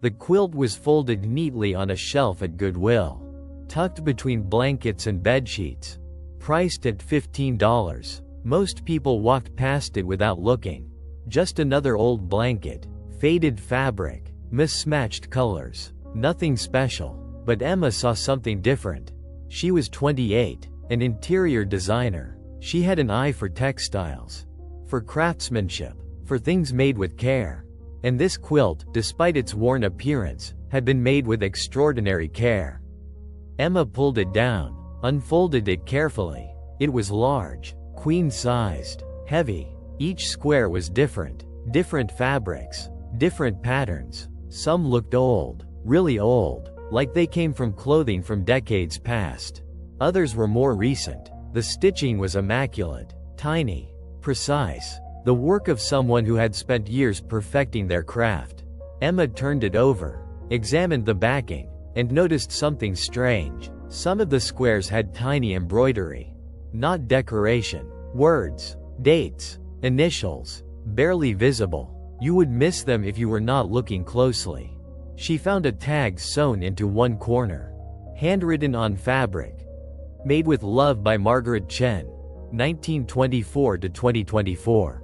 The quilt was folded neatly on a shelf at Goodwill, tucked between blankets and bedsheets. Priced at $15. Most people walked past it without looking. Just another old blanket, faded fabric, mismatched colors. Nothing special. But Emma saw something different. She was 28, an interior designer. She had an eye for textiles, for craftsmanship, for things made with care. And this quilt, despite its worn appearance, had been made with extraordinary care. Emma pulled it down, unfolded it carefully. It was large, queen-sized, heavy. Each square was different. Different fabrics, different patterns. Some looked old, really old, like they came from clothing from decades past. Others were more recent. The stitching was immaculate, tiny, precise. The work of someone who had spent years perfecting their craft. Emma turned it over, examined the backing, and noticed something strange. Some of the squares had tiny embroidery. Not decoration. Words, dates, initials, barely visible. You would miss them if you were not looking closely. She found a tag sewn into one corner. Handwritten on fabric. Made with love by Margaret Chen, 1924 to 2024.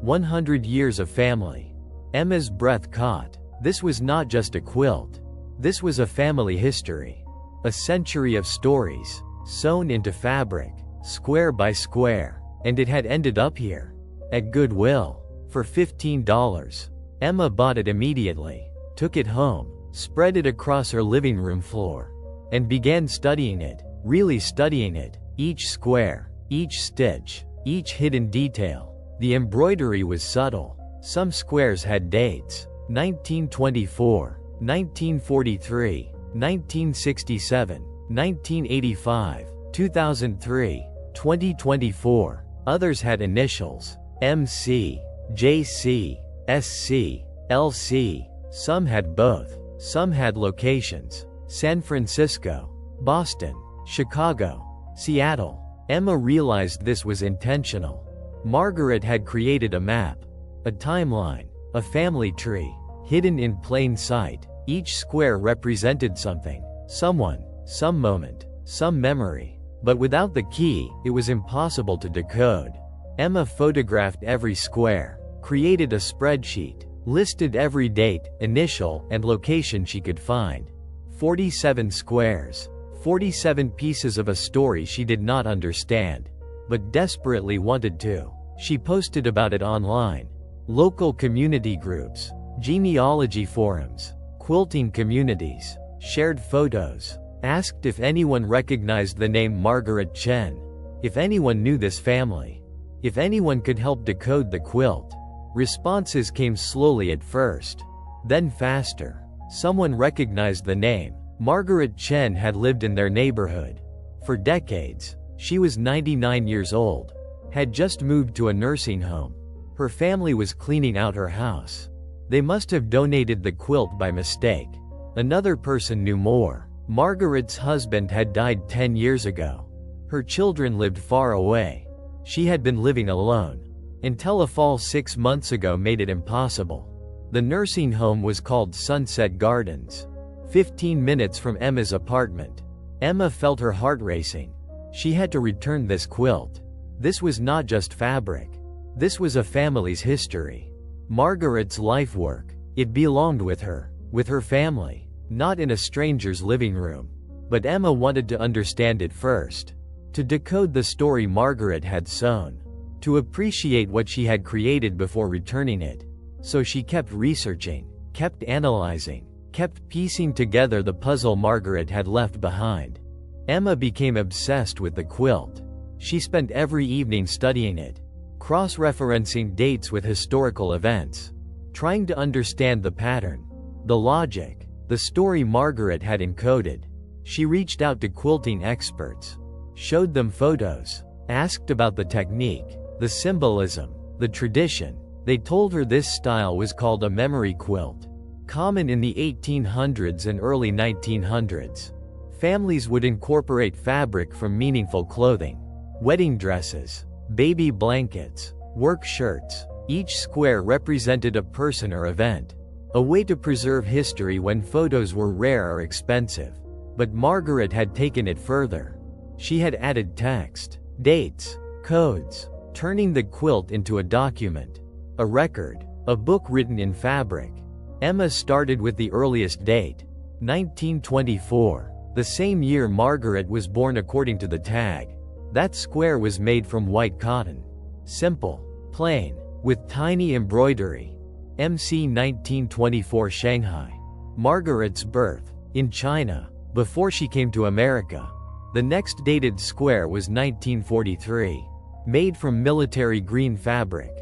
100 years of family. Emma's breath caught. This was not just a quilt. This was a family history. A century of stories, sewn into fabric, square by square. And it had ended up here. At Goodwill. For $15. Emma bought it immediately, took it home, spread it across her living room floor, and began studying it, really studying it. Each square, each stitch, each hidden detail. The embroidery was subtle. Some squares had dates. 1924, 1943, 1967, 1985, 2003, 2024. Others had initials. MC, JC, SC, LC. Some had both. Some had locations. San Francisco, Boston, Chicago, Seattle. Emma realized this was intentional. Margaret had created a map, a timeline, a family tree, hidden in plain sight. Each square represented something, someone, some moment, some memory. But without the key, it was impossible to decode. Emma photographed every square, created a spreadsheet, listed every date, initial, and location she could find. 47 squares, 47 pieces of a story she did not understand, but desperately wanted to. She posted about it online. Local community groups, genealogy forums, quilting communities, shared photos, asked if anyone recognized the name Margaret Chen, if anyone knew this family, if anyone could help decode the quilt. Responses came slowly at first, then faster. Someone recognized the name. Margaret Chen had lived in their neighborhood for decades. She was 99 years old, had just moved to a nursing home. Her family was cleaning out her house. They must have donated the quilt by mistake. Another person knew more. Margaret's husband had died 10 years ago. Her children lived far away. She had been living alone until a fall 6 months ago made it impossible. The nursing home was called Sunset Gardens, 15 minutes from Emma's apartment. Emma felt her heart racing. She had to return this quilt. This was not just fabric. This was a family's history. Margaret's life work. It belonged with her family, not in a stranger's living room. But Emma wanted to understand it first, to decode the story Margaret had sewn, to appreciate what she had created before returning it. So she kept researching, kept analyzing, kept piecing together the puzzle Margaret had left behind. Emma became obsessed with the quilt. She spent every evening studying it, cross-referencing dates with historical events, trying to understand the pattern, the logic, the story Margaret had encoded. She reached out to quilting experts, showed them photos, asked about the technique, the symbolism, the tradition. They told her this style was called a memory quilt, common in the 1800s and early 1900s. Families would incorporate fabric from meaningful clothing, wedding dresses, baby blankets, work shirts. Each square represented a person or event, a way to preserve history when photos were rare or expensive. But Margaret had taken it further. She had added text, dates, codes, turning the quilt into a document, a record, a book written in fabric. Emma started with the earliest date, 1924, the same year Margaret was born according to the tag. That square was made from white cotton. Simple, plain, with tiny embroidery. MC 1924 Shanghai. Margaret's birth, in China, before she came to America. The next dated square was 1943. Made from military green fabric.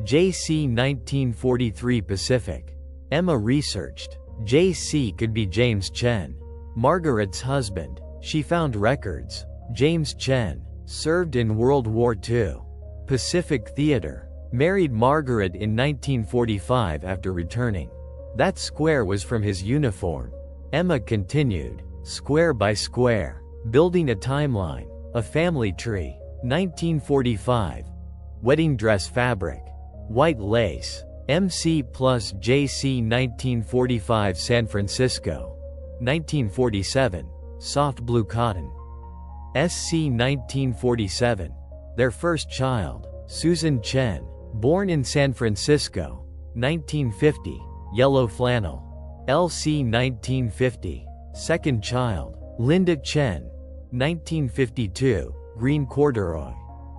JC 1943 Pacific. Emma researched. JC could be James Chen, Margaret's husband. She found records. James Chen served in World War II. Pacific Theater. Married Margaret in 1945 after returning. That square was from his uniform. Emma continued, square by square, building a timeline, a family tree. 1945. Wedding dress fabric. White lace. MC plus JC 1945 San Francisco. 1947. Soft blue cotton. SC 1947. Their first child, Susan Chen, born in San Francisco. 1950. Yellow flannel. LC 1950. Second child, Linda Chen. 1952. Green corduroy.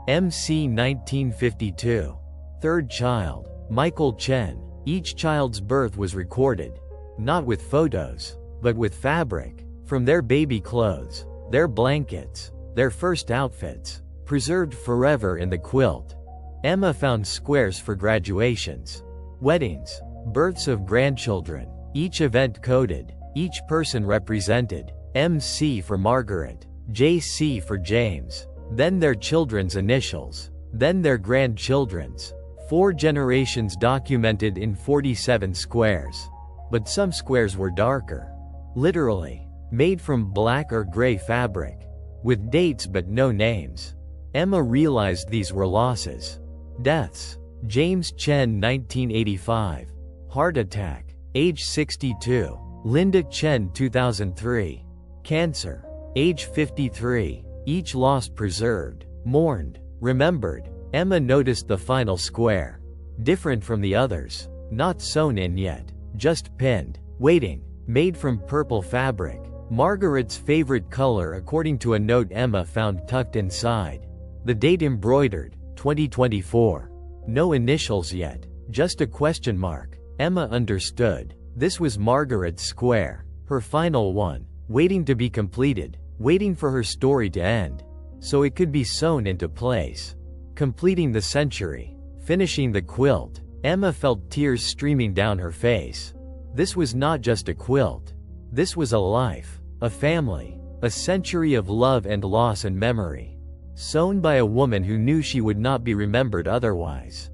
MC 1952. Third child, Michael Chen. Each child's birth was recorded, not with photos, but with fabric, from their baby clothes, their blankets, their first outfits, preserved forever in the quilt. Emma found squares for graduations, weddings, births of grandchildren, each event coded, each person represented. MC for Margaret, JC for James, then their children's initials, then their grandchildren's. 4 generations documented in 47 squares. But some squares were darker. Literally, made from black or gray fabric, with dates but no names. Emma realized these were losses. Deaths. James Chen 1985. Heart attack, age 62. Linda Chen 2003. Cancer, age 53. Each loss preserved, mourned, remembered. Emma noticed the final square. Different from the others. Not sewn in yet. Just pinned. Waiting. Made from purple fabric. Margaret's favorite color according to a note Emma found tucked inside. The date embroidered, 2024. No initials yet. Just a question mark. Emma understood. This was Margaret's square. Her final one. Waiting to be completed. Waiting for her story to end. So it could be sewn into place. Completing the century. Finishing the quilt. Emma felt tears streaming down her face. This was not just a quilt. This was a life, a family, a century of love and loss and memory. Sewn by a woman who knew she would not be remembered otherwise.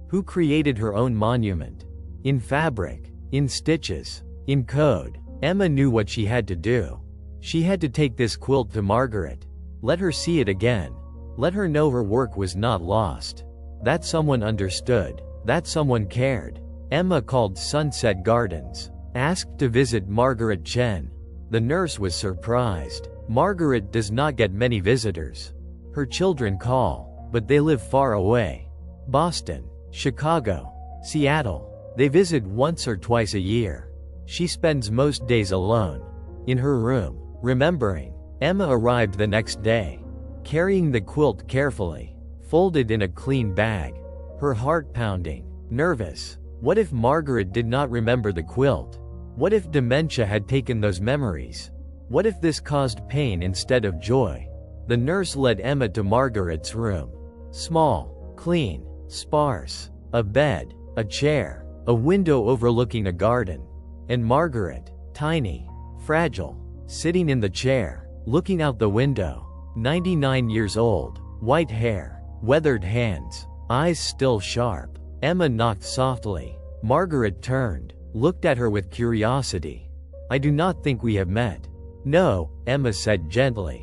Who created her own monument. In fabric, in stitches, in code. Emma knew what she had to do. She had to take this quilt to Margaret. Let her see it again. Let her know her work was not lost. That someone understood. That someone cared. Emma called Sunset Gardens. Asked to visit Margaret Chen. The nurse was surprised. Margaret does not get many visitors. Her children call, but they live far away. Boston, Chicago, Seattle. They visit once or twice a year. She spends most days alone. In her room, remembering. Emma arrived the next day. Carrying the quilt carefully, folded in a clean bag. Her heart pounding, nervous. What if Margaret did not remember the quilt? What if dementia had taken those memories? What if this caused pain instead of joy? The nurse led Emma to Margaret's room. Small, clean, sparse. A bed, a chair, a window overlooking a garden. And Margaret, tiny, fragile, sitting in the chair, looking out the window. 99 years old, white hair, weathered hands, eyes still sharp. Emma knocked softly. Margaret turned, looked at her with curiosity. I do not think we have met. No, Emma said gently.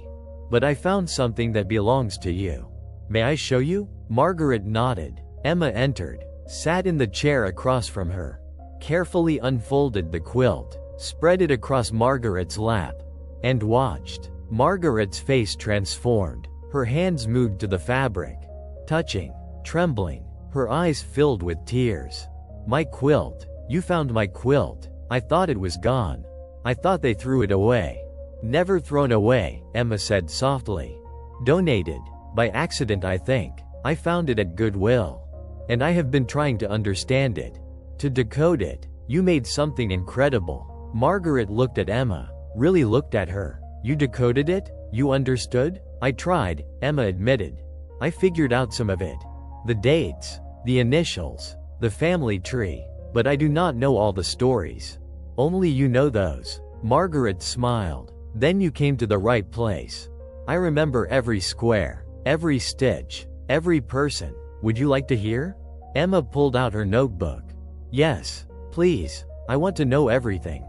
But I found something that belongs to you. May I show you? Margaret nodded. Emma entered, sat in the chair across from her. carefully unfolded the quilt, spread it across Margaret's lap, and watched. Margaret's face transformed. Her hands moved to the fabric, touching, trembling, her eyes filled with tears. "My quilt. You found my quilt. I thought it was gone. I thought they threw it away." "Never thrown away," Emma said softly. "Donated. By accident, I think. I found it at Goodwill. And I have been trying to understand it. To decode it. You made something incredible." Margaret looked at Emma. Really looked at her. "You decoded it? You understood?" "I tried," Emma admitted. "I figured out some of it. The dates, the initials, the family tree. But I do not know all the stories. Only you know those." Margaret smiled. "Then you came to the right place. I remember every square, every stitch, every person. Would you like to hear?" Emma pulled out her notebook. "Yes, please. I want to know everything."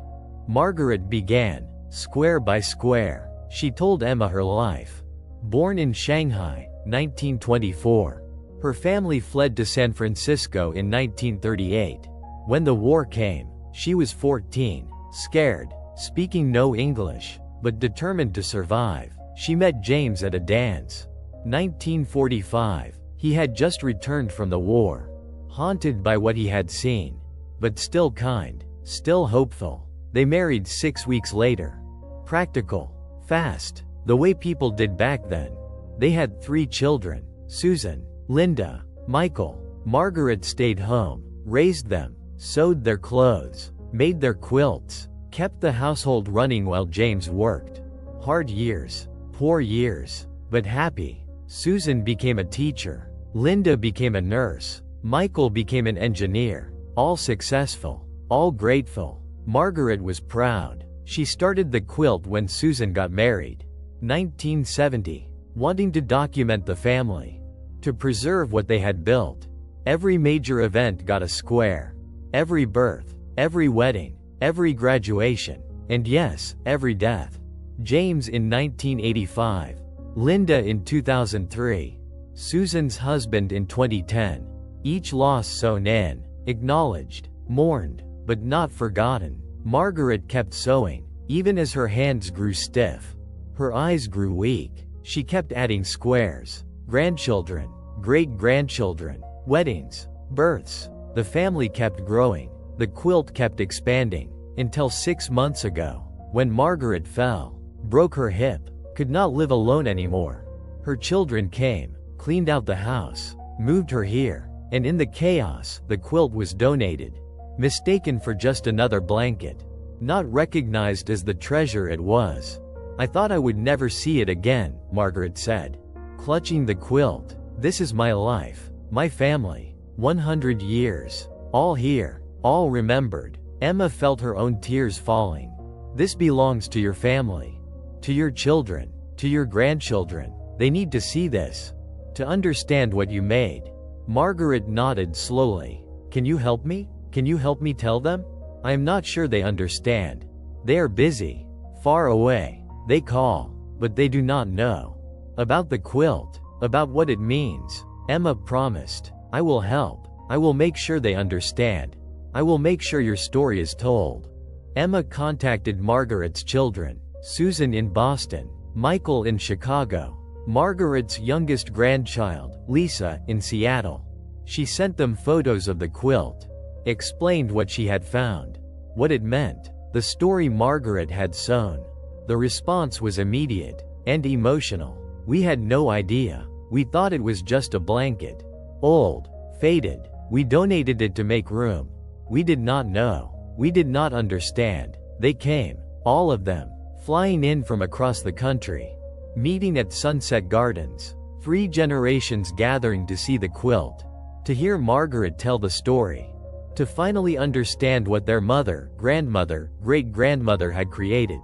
Margaret began, square by square. She told Emma her life. Born in Shanghai, 1924. Her family fled to San Francisco in 1938. When the war came, she was 14, scared, speaking no English, but determined to survive. She met James at a dance. 1945. He had just returned from the war, haunted by what he had seen, but still kind, still hopeful. They married 6 weeks later. Practical, fast, the way people did back then. They had 3 children, Susan, Linda, Michael. Margaret stayed home, raised them, sewed their clothes, made their quilts, kept the household running while James worked. Hard years, poor years, but happy. Susan became a teacher. Linda became a nurse. Michael became an engineer. All successful, all grateful. Margaret was proud. She started the quilt when Susan got married. 1970. Wanting to document the family, to preserve what they had built. Every major event got a square. Every birth, every wedding, every graduation, and yes, every death. James in 1985. Linda in 2003. Susan's husband in 2010. Each loss sewn in, acknowledged, mourned, but not forgotten. Margaret kept sewing, even as her hands grew stiff. Her eyes grew weak. She kept adding squares. Grandchildren, great-grandchildren, weddings, births. The family kept growing. The quilt kept expanding, until 6 months ago, when Margaret fell, broke her hip, could not live alone anymore. Her children came, cleaned out the house, moved her here, and in the chaos, the quilt was donated. Mistaken for just another blanket. Not recognized as the treasure it was. "I thought I would never see it again," Margaret said, clutching the quilt. "This is my life, my family. 100 years. All here, all remembered." Emma felt her own tears falling. "This belongs to your family. To your children, to your grandchildren. They need to see this. To understand what you made." Margaret nodded slowly. "Can you help me? Can you help me tell them? I am not sure they understand. They are busy, far away. They call, but they do not know about the quilt, about what it means." Emma promised, "I will help. I will make sure they understand. I will make sure your story is told." Emma contacted Margaret's children, Susan in Boston, Michael in Chicago, Margaret's youngest grandchild, Lisa, in Seattle. She sent them photos of the quilt, explained what she had found, what it meant, the story Margaret had sewn. The response was immediate and emotional. "We had no idea. We thought it was just a blanket. Old, faded. We donated it to make room. We did not know. We did not understand." They came, all of them, flying in from across the country, meeting at Sunset Gardens. 3 generations gathering to see the quilt, to hear Margaret tell the story, to finally understand what their mother, grandmother, great-grandmother had created.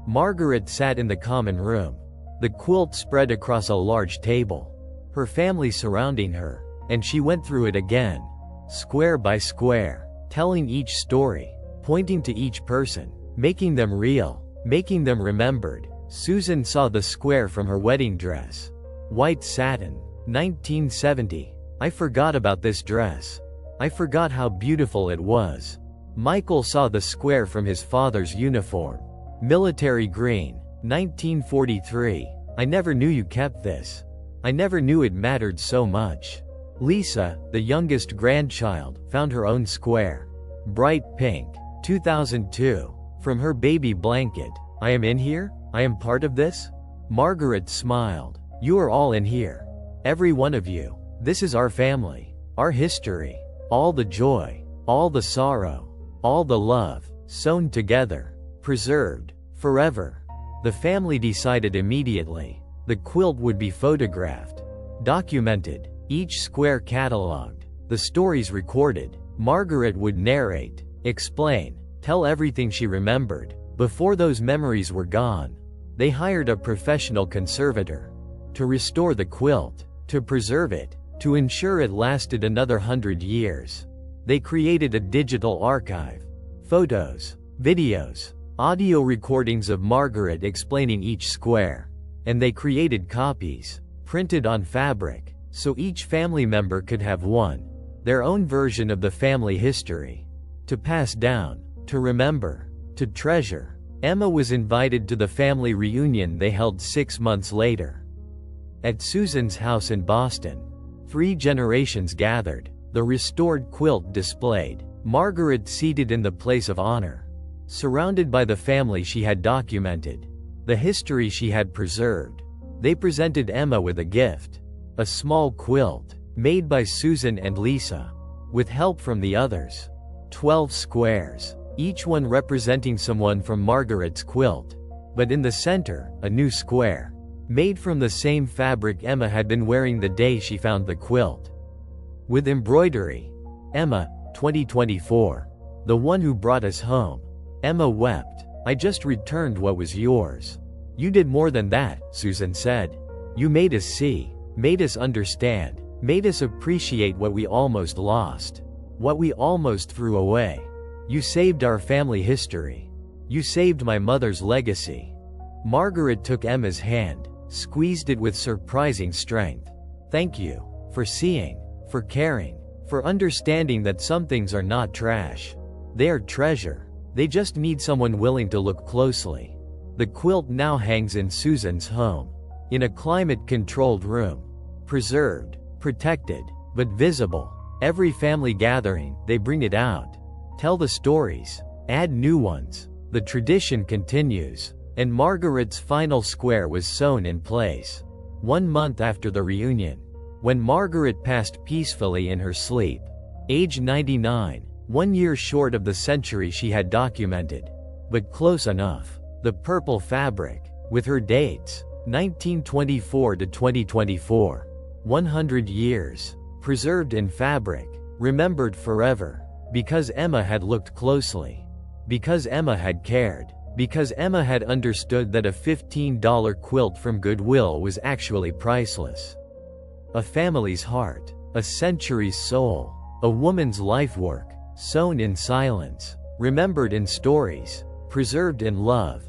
Margaret sat in the common room, the quilt spread across a large table, her family surrounding her, and she went through it again, square by square, telling each story, pointing to each person, making them real, making them remembered. Susan saw the square from her wedding dress. White satin, 1970. "I forgot about this dress. I forgot how beautiful it was. Michael saw the square from his father's uniform. Military green. 1943. I never knew you kept this. I never knew it mattered so much. Lisa, the youngest grandchild, found her own square. Bright pink. 2002. From her baby blanket. I am in here? I am part of this? Margaret smiled. You are all in here. Every one of you. This is our family. Our history. All the joy. All the sorrow. All the love. Sewn together. Preserved. Forever. The family decided immediately. The quilt would be photographed. Documented. Each square catalogued. The stories recorded. Margaret would narrate. Explain. Tell everything she remembered. Before those memories were gone, they hired a professional conservator to restore the quilt, to preserve it, to ensure it lasted another 100 years. They created a digital archive. Photos, videos, audio recordings of Margaret explaining each square. And they created copies, printed on fabric, so each family member could have one, their own version of the family history. To pass down, to remember, to treasure. Emma was invited to the family reunion they held 6 months later. At Susan's house in Boston. 3 generations gathered, the restored quilt displayed, Margaret seated in the place of honor. Surrounded by the family she had documented, the history she had preserved, they presented Emma with a gift. A small quilt, made by Susan and Lisa, with help from the others. 12 squares, each one representing someone from Margaret's quilt. But in the center, a new square, made from the same fabric Emma had been wearing the day she found the quilt. With embroidery. Emma, 2024. The one who brought us home. Emma wept. I just returned what was yours. You did more than that, Susan said. You made us see, made us understand, made us appreciate what we almost lost, what we almost threw away. You saved our family history. You saved my mother's legacy. Margaret took Emma's hand, squeezed it with surprising strength. Thank you, for seeing, for caring, for understanding that some things are not trash. They are treasure. They just need someone willing to look closely. The quilt now hangs in Susan's home, in a climate-controlled room. Preserved, protected, but visible. Every family gathering, they bring it out. Tell the stories, add new ones. The tradition continues, and Margaret's final square was sewn in place. 1 month after the reunion, when Margaret passed peacefully in her sleep, age 99, 1 year short of the century she had documented, but close enough. The purple fabric, with her dates, 1924 to 2024, 100 years, preserved in fabric, remembered forever, because Emma had looked closely, because Emma had cared, because Emma had understood that a $15 quilt from Goodwill was actually priceless. A family's heart, a century's soul, a woman's life work, sewn in silence, remembered in stories, preserved in love.